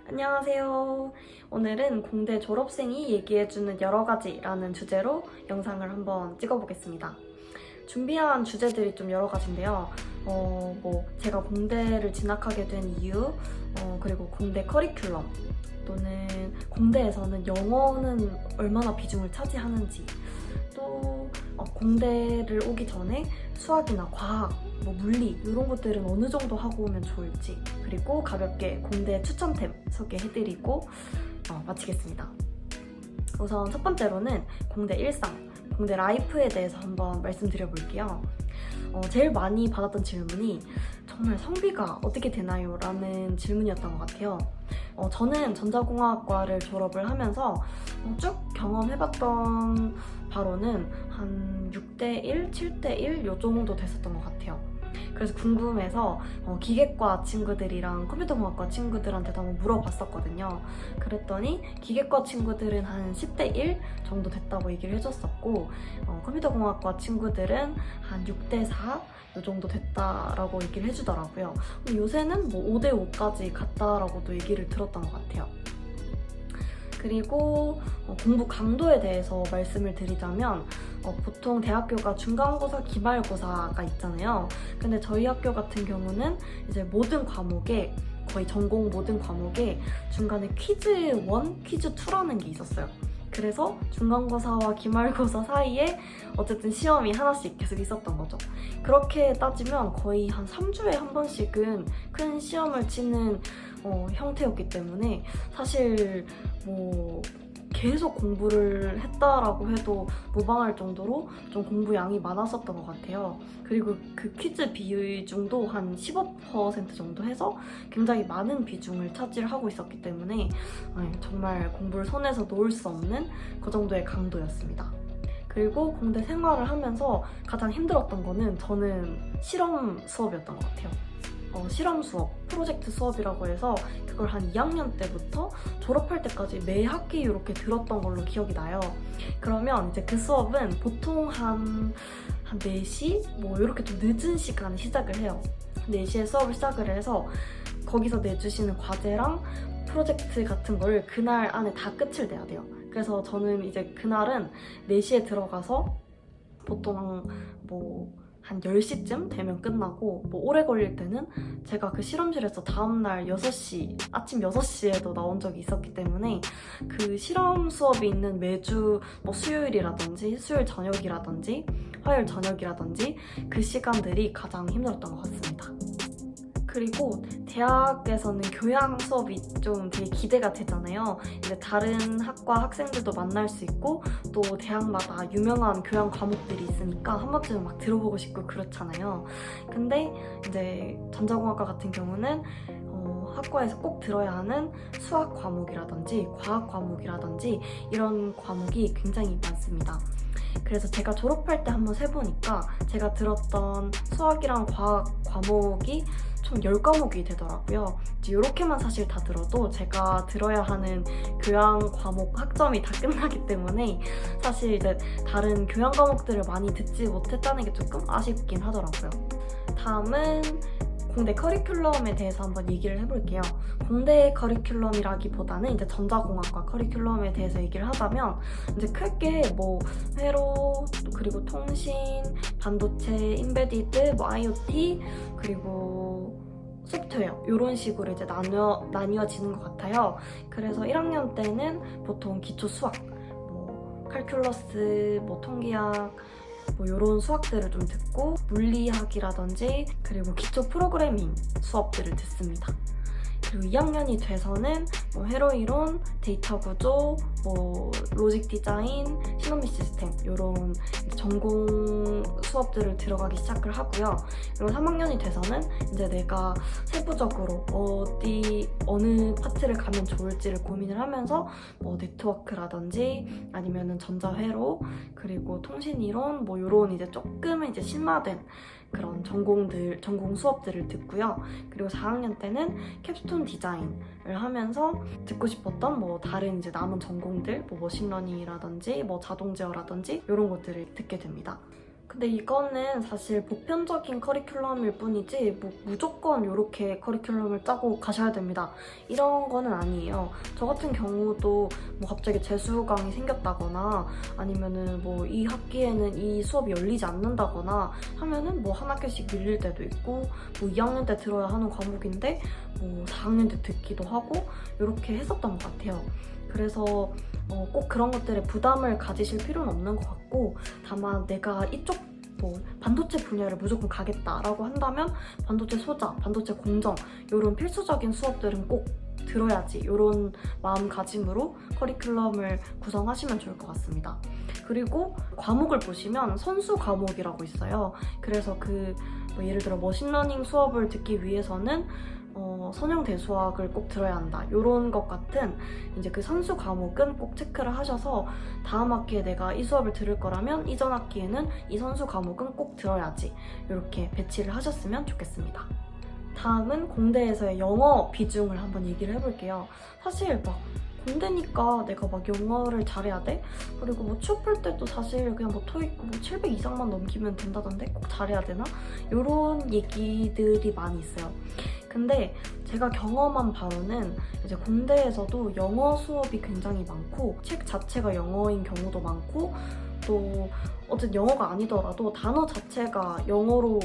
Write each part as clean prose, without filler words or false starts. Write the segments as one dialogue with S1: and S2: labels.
S1: 안녕하세요. 오늘은 공대 졸업생이 얘기해주는 여러 가지라는 주제로 영상을 한번 찍어보겠습니다. 준비한 주제들이 좀 여러 가지인데요. 제가 공대를 진학하게 된 이유, 그리고 공대 커리큘럼, 또는 공대에서는 영어는 얼마나 비중을 차지하는지, 또 공대를 오기 전에 수학이나 과학, 물리 이런 것들은 어느 정도 하고 오면 좋을지, 그리고 가볍게 공대 추천템 소개해드리고 마치겠습니다. 우선 첫 번째로는 공대 일상, 공대 라이프에 대해서 한번 말씀드려볼게요. 제일 많이 받았던 질문이 정말 성비가 어떻게 되나요? 라는 질문이었던 것 같아요. 저는 전자공학과를 졸업을 하면서 쭉 경험해봤던 바로는 한 6대1, 7대1 요 정도 됐었던 것 같아요. 그래서 궁금해서 기계과 친구들이랑 컴퓨터공학과 친구들한테도 한번 물어봤었거든요. 그랬더니 기계과 친구들은 한 10대1 정도 됐다고 얘기를 해줬었고, 컴퓨터공학과 친구들은 한 6대4 요 정도 됐다라고 얘기를 해주더라고요. 요새는 5대5까지 갔다라고도 얘기를 들었던 것 같아요. 그리고 공부 강도에 대해서 말씀을 드리자면 보통 대학교가 중간고사, 기말고사가 있잖아요. 근데 저희 학교 같은 경우는 이제 모든 과목에, 거의 전공 모든 과목에 중간에 퀴즈 1, 퀴즈 2라는 게 있었어요. 그래서 중간고사와 기말고사 사이에 어쨌든 시험이 하나씩 계속 있었던 거죠. 그렇게 따지면 거의 한 3주에 한 번씩은 큰 시험을 치는 형태였기 때문에 사실 계속 공부를 했다라고 해도 무방할 정도로 좀 공부량이 많았었던 것 같아요. 그리고 그 퀴즈 비중도 한 15% 정도 해서 굉장히 많은 비중을 차지하고 있었기 때문에 정말 공부를 손에서 놓을 수 없는 그 정도의 강도였습니다. 그리고 공대 생활을 하면서 가장 힘들었던 거는 저는 실험 수업이었던 것 같아요. 실험 수업, 프로젝트 수업이라고 해서 그걸 한 2학년 때부터 졸업할 때까지 매 학기 이렇게 들었던 걸로 기억이 나요. 그러면 이제 그 수업은 보통 한 4시? 이렇게 좀 늦은 시간에 시작을 해요. 4시에 수업을 시작을 해서 거기서 내주시는 과제랑 프로젝트 같은 걸 그날 안에 다 끝을 내야 돼요. 그래서 저는 이제 그날은 4시에 들어가서 보통 한 10시쯤 되면 끝나고 오래 걸릴 때는 제가 그 실험실에서 다음날 6시, 아침 6시에도 나온 적이 있었기 때문에 그 실험 수업이 있는 매주 수요일이라든지 수요일 저녁이라든지 화요일 저녁이라든지 그 시간들이 가장 힘들었던 것 같습니다. 그리고 대학에서는 교양 수업이 좀 되게 기대가 되잖아요. 이제 다른 학과 학생들도 만날 수 있고 또 대학마다 유명한 교양 과목들이 있으니까 한 번쯤은 막 들어보고 싶고 그렇잖아요. 근데 이제 전자공학과 같은 경우는 학과에서 꼭 들어야 하는 수학 과목이라든지 과학 과목이라든지 이런 과목이 굉장히 많습니다. 그래서 제가 졸업할 때 한번 세보니까 제가 들었던 수학이랑 과학 과목이 총 10과목이 되더라고요. 이렇게만 사실 다 들어도 제가 들어야 하는 교양 과목 학점이 다 끝나기 때문에 사실 이제 다른 교양 과목들을 많이 듣지 못했다는 게 조금 아쉽긴 하더라고요. 다음은 공대 커리큘럼에 대해서 한번 얘기를 해볼게요. 공대 커리큘럼이라기보다는 이제 전자공학과 커리큘럼에 대해서 얘기를 하자면 이제 크게 회로, 그리고 통신, 반도체, 인베디드, IoT, 그리고 소프트웨어 이런 식으로 이제 나뉘어지는 것 같아요. 그래서 1학년 때는 보통 기초 수학, 칼큘러스, 통계학 이런 수학들을 좀 듣고 물리학이라든지 그리고 기초 프로그래밍 수업들을 듣습니다. 그리고 2학년이 돼서는 회로이론, 데이터 구조, 로직 디자인, 시너미 시스템 이런 전공 수업들을 들어가기 시작을 하고요. 그리고 3학년이 돼서는 이제 내가 세부적으로 어느 파트를 가면 좋을지를 고민을 하면서 네트워크라든지 아니면은 전자회로 그리고 통신이론 이런 이제 조금은 이제 심화된 그런 전공 수업들을 듣고요. 그리고 4학년 때는 캡스톤 디자인을 하면서 듣고 싶었던 다른 이제 남은 전공들, 머신러닝이라든지 자동 제어라든지 이런 것들을 듣게 됩니다. 근데 이거는 사실 보편적인 커리큘럼일 뿐이지 뭐 무조건 이렇게 커리큘럼을 짜고 가셔야 됩니다. 이런 거는 아니에요. 저 같은 경우도 뭐 갑자기 재수강이 생겼다거나 아니면은 뭐 이 학기에는 이 수업이 열리지 않는다거나 하면은 뭐 한 학기씩 밀릴 때도 있고 뭐 2학년 때 들어야 하는 과목인데 뭐 4학년 때 듣기도 하고 이렇게 했었던 것 같아요. 그래서 꼭 그런 것들에 부담을 가지실 필요는 없는 것 같고, 다만 내가 이쪽 뭐 반도체 분야를 무조건 가겠다라고 한다면 반도체 소자, 반도체 공정 이런 필수적인 수업들은 꼭 들어야지, 이런 마음가짐으로 커리큘럼을 구성하시면 좋을 것 같습니다. 그리고 과목을 보시면 선수 과목이라고 있어요. 그래서 뭐 예를 들어 머신러닝 수업을 듣기 위해서는 선형대수학을 꼭 들어야 한다, 이런 것 같은 이제 그 선수 과목은 꼭 체크를 하셔서 다음 학기에 내가 이 수업을 들을 거라면 이전 학기에는 이 선수 과목은 꼭 들어야지, 이렇게 배치를 하셨으면 좋겠습니다. 다음은 공대에서의 영어 비중을 한번 얘기를 해볼게요. 사실 막 공대니까 내가 막 영어를 잘해야 돼? 그리고 뭐 취업 볼 때도 사실 그냥 뭐 토익 뭐 700 이상만 넘기면 된다던데 꼭 잘해야 되나? 이런 얘기들이 많이 있어요. 근데 제가 경험한 바로는 이제 공대에서도 영어 수업이 굉장히 많고 책 자체가 영어인 경우도 많고, 또 어쨌든 영어가 아니더라도 단어 자체가 영어로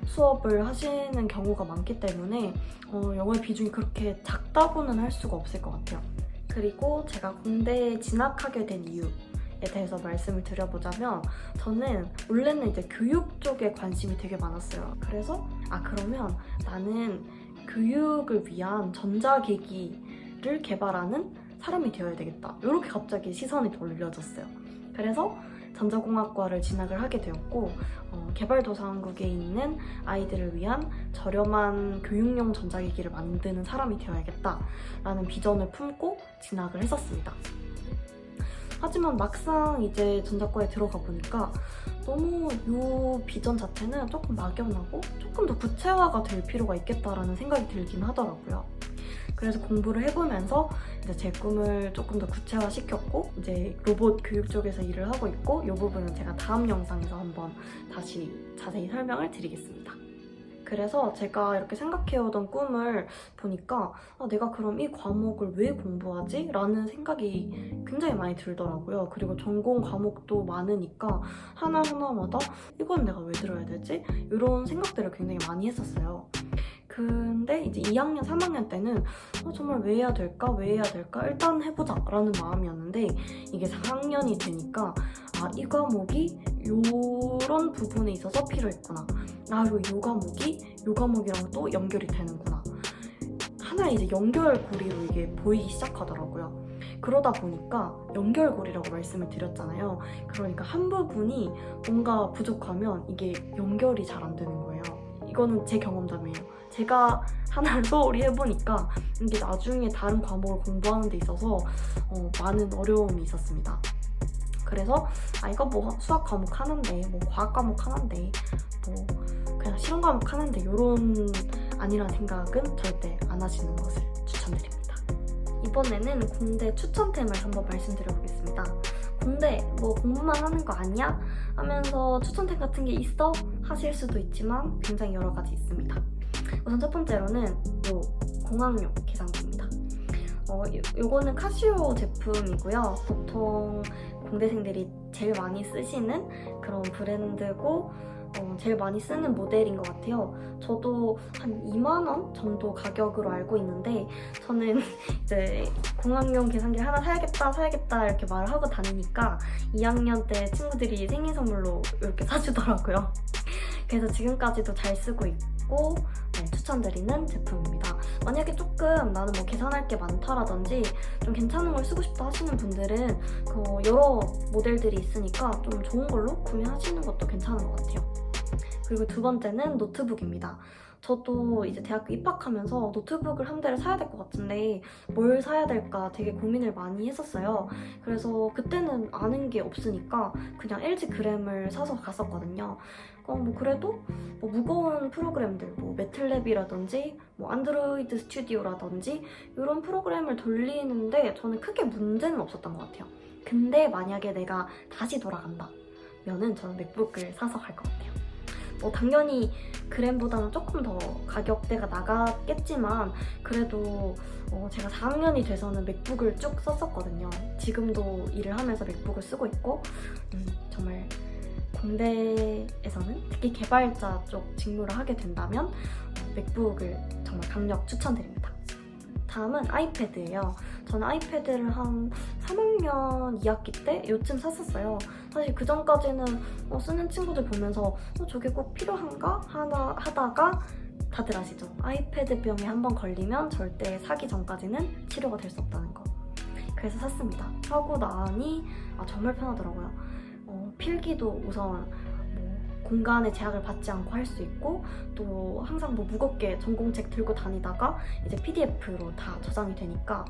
S1: 수업을 하시는 경우가 많기 때문에 영어의 비중이 그렇게 작다고는 할 수가 없을 것 같아요. 그리고 제가 공대에 진학하게 된 이유에 대해서 말씀을 드려보자면, 저는 원래는 이제 교육 쪽에 관심이 되게 많았어요. 그래서 그러면 나는 교육을 위한 전자기기를 개발하는 사람이 되어야 되겠다, 이렇게 갑자기 시선이 돌려졌어요. 그래서 전자공학과를 진학을 하게 되었고, 개발도상국에 있는 아이들을 위한 저렴한 교육용 전자기기를 만드는 사람이 되어야겠다라는 비전을 품고 진학을 했었습니다. 하지만 막상 이제 전자과에 들어가 보니까 너무 이 비전 자체는 조금 막연하고 조금 더 구체화가 될 필요가 있겠다라는 생각이 들긴 하더라고요. 그래서 공부를 해보면서 이제 제 꿈을 조금 더 구체화시켰고, 이제 로봇 교육 쪽에서 일을 하고 있고, 이 부분은 제가 다음 영상에서 한번 다시 자세히 설명을 드리겠습니다. 그래서 제가 이렇게 생각해오던 꿈을 보니까 내가 그럼 이 과목을 왜 공부하지? 라는 생각이 굉장히 많이 들더라고요. 그리고 전공 과목도 많으니까 하나하나마다 이건 내가 왜 들어야 되지? 이런 생각들을 굉장히 많이 했었어요. 근데 이제 2학년, 3학년 때는 정말 왜 해야 될까? 왜 해야 될까? 일단 해보자 라는 마음이었는데, 이게 4학년이 되니까 이 과목이 요런 부분에 있어서 필요했구나. 그리고 요 과목이랑 또 연결이 되는구나. 하나의 이제 연결고리로 이게 보이기 시작하더라고요. 그러다 보니까 연결고리라고 말씀을 드렸잖아요. 그러니까 한 부분이 뭔가 부족하면 이게 연결이 잘 안 되는 거예요. 이거는 제 경험담이에요. 제가 하나를 소홀히 해보니까 이게 나중에 다른 과목을 공부하는 데 있어서 많은 어려움이 있었습니다. 그래서 이거 뭐 수학 과목 하는데, 뭐 과학 과목 하는데, 뭐 그냥 실험 과목 하는데 이런 아니라는 생각은 절대 안 하시는 것을 추천드립니다. 이번에는 공대 추천템을 한번 말씀드려보겠습니다. 공대 뭐 공부만 하는 거 아니야? 하면서 추천템 같은 게 있어? 하실 수도 있지만 굉장히 여러 가지 있습니다. 우선 첫 번째로는 요 공학용 계산기입니다. 요거는 카시오 제품이고요. 보통 공대생들이 제일 많이 쓰시는 그런 브랜드고 제일 많이 쓰는 모델인 것 같아요. 저도 한 2만 원 정도 가격으로 알고 있는데, 저는 이제 공학용 계산기를 하나 사야겠다 이렇게 말을 하고 다니니까 2학년 때 친구들이 생일 선물로 이렇게 사주더라고요. 그래서 지금까지도 잘 쓰고 있고 추천드리는 제품입니다. 만약에 조금 나는 뭐 계산할 게 많다라든지 좀 괜찮은 걸 쓰고 싶다 하시는 분들은 여러 모델들이 있으니까 좀 좋은 걸로 구매하시는 것도 괜찮은 것 같아요. 그리고 두 번째는 노트북입니다. 저도 이제 대학교 입학하면서 노트북을 한 대를 사야 될 것 같은데 뭘 사야 될까 되게 고민을 많이 했었어요. 그래서 그때는 아는 게 없으니까 그냥 LG 그램을 사서 갔었거든요. 뭐 그래도 뭐 무거운 프로그램들, 뭐 매틀랩이라든지 뭐 안드로이드 스튜디오라든지 이런 프로그램을 돌리는데 저는 크게 문제는 없었던 것 같아요. 근데 만약에 내가 다시 돌아간다, 가면은 저는 맥북을 사서 갈 것 같아요. 당연히 그램보다는 조금 더 가격대가 나갔겠지만 그래도 제가 4학년이 돼서는 맥북을 쭉 썼었거든요. 지금도 일을 하면서 맥북을 쓰고 있고 정말 공대에서는 특히 개발자 쪽 직무를 하게 된다면 맥북을 정말 강력 추천드립니다. 다음은 아이패드예요. 저는 아이패드를 한 3학년 2학기 때 요쯤 샀었어요. 사실 그 전까지는 쓰는 친구들 보면서 저게 꼭 필요한가? 하다가 다들 아시죠? 아이패드병에 한번 걸리면 절대 사기 전까지는 치료가 될 수 없다는 거. 그래서 샀습니다. 사고 나니 정말 편하더라고요. 필기도 우선 공간의 제약을 받지 않고 할 수 있고 또 항상 무겁게 전공책 들고 다니다가 이제 PDF로 다 저장이 되니까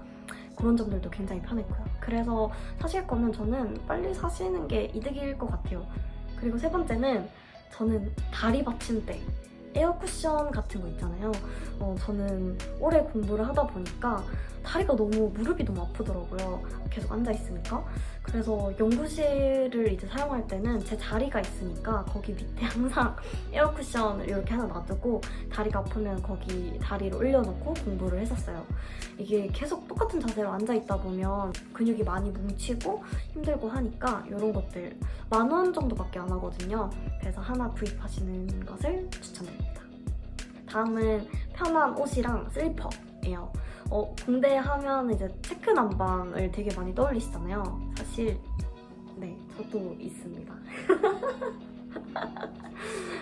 S1: 그런 점들도 굉장히 편했고요. 그래서 사실 거면 저는 빨리 사시는 게 이득일 것 같아요. 그리고 세 번째는 저는 다리 받침대 에어 쿠션 같은 거 있잖아요. 저는 오래 공부를 하다 보니까 다리가 무릎이 너무 아프더라고요. 계속 앉아있으니까. 그래서 연구실을 이제 사용할 때는 제 자리가 있으니까 거기 밑에 항상 에어 쿠션을 이렇게 하나 놔두고 다리가 아프면 거기 다리를 올려놓고 공부를 했었어요. 이게 계속 똑같은 자세로 앉아있다 보면 근육이 많이 뭉치고 힘들고 하니까 이런 것들 10,000원 정도밖에 안 하거든요. 그래서 하나 구입하시는 것을 추천드립니다. 다음은 편한 옷이랑 슬리퍼예요. 공대 하면 이제 체크 난방을 되게 많이 떠올리시잖아요. 사실 네, 저도 있습니다.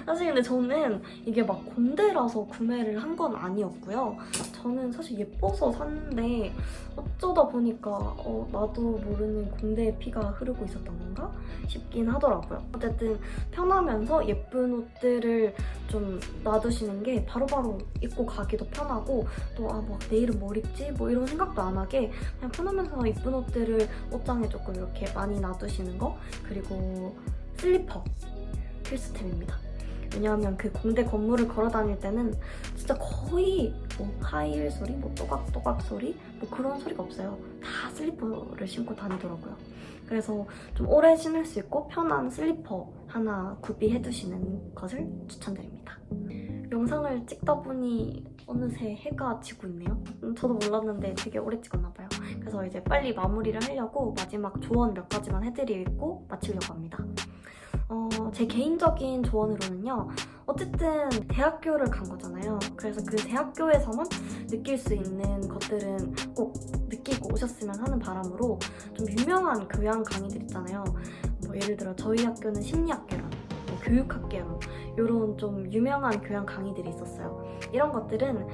S1: 사실 근데 저는 이게 막 공대라서 구매를 한 건 아니었고요. 저는 사실 예뻐서 샀는데 어쩌다 보니까 나도 모르는 공대의 피가 흐르고 있었던 건가 싶긴 하더라고요. 어쨌든 편하면서 예쁜 옷들을 좀 놔두시는 게 바로바로 입고 가기도 편하고 또 막 내일은 뭘 입지? 이런 생각도 안 하게 그냥 편하면서 예쁜 옷들을 옷장에 조금 이렇게 많이 놔두시는 거. 그리고 슬리퍼 필수템입니다. 왜냐하면 그 공대 건물을 걸어 다닐 때는 진짜 거의 하이힐 소리, 또각또각 소리 그런 소리가 없어요. 다 슬리퍼를 신고 다니더라고요. 그래서 좀 오래 신을 수 있고 편한 슬리퍼 하나 구비해두시는 것을 추천드립니다. 영상을 찍다 보니 어느새 해가 지고 있네요. 저도 몰랐는데 되게 오래 찍었나 봐요. 그래서 이제 빨리 마무리를 하려고 마지막 조언 몇 가지만 해드리고 마치려고 합니다. 제 개인적인 조언으로는요. 어쨌든 대학교를 간 거잖아요. 그래서 그 대학교에서만 느낄 수 있는 것들은 꼭 느끼고 오셨으면 하는 바람으로 좀 유명한 교양 강의들 있잖아요. 예를 들어 저희 학교는 심리학개론, 교육학개론 이런 좀 유명한 교양 강의들이 있었어요. 이런 것들은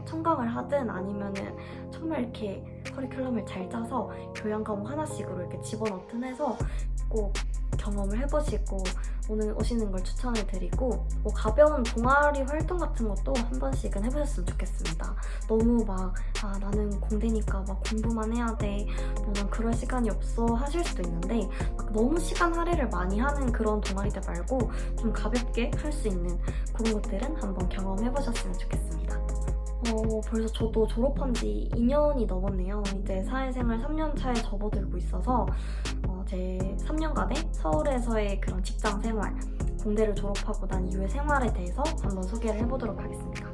S1: 청강을 하든 아니면은 정말 이렇게 커리큘럼을 잘 짜서 교양 과목 하나씩으로 이렇게 집어넣든 해서 꼭 경험을 해보시고 오시는 걸 추천을 드리고 가벼운 동아리 활동 같은 것도 한 번씩은 해보셨으면 좋겠습니다. 너무 나는 공대니까 공부만 해야 돼, 난 그럴 시간이 없어 하실 수도 있는데 너무 시간 할애를 많이 하는 그런 동아리들 말고 좀 가볍게 할 수 있는 그런 것들은 한번 경험해보셨으면 좋겠습니다. 벌써 저도 졸업한 지 2년이 넘었네요. 이제 사회생활 3년 차에 접어들고 있어서 제 3년간의 서울에서의 그런 직장 생활, 공대를 졸업하고 난 이후의 생활에 대해서 한번 소개를 해보도록 하겠습니다.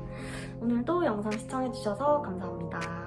S1: 오늘도 영상 시청해주셔서 감사합니다.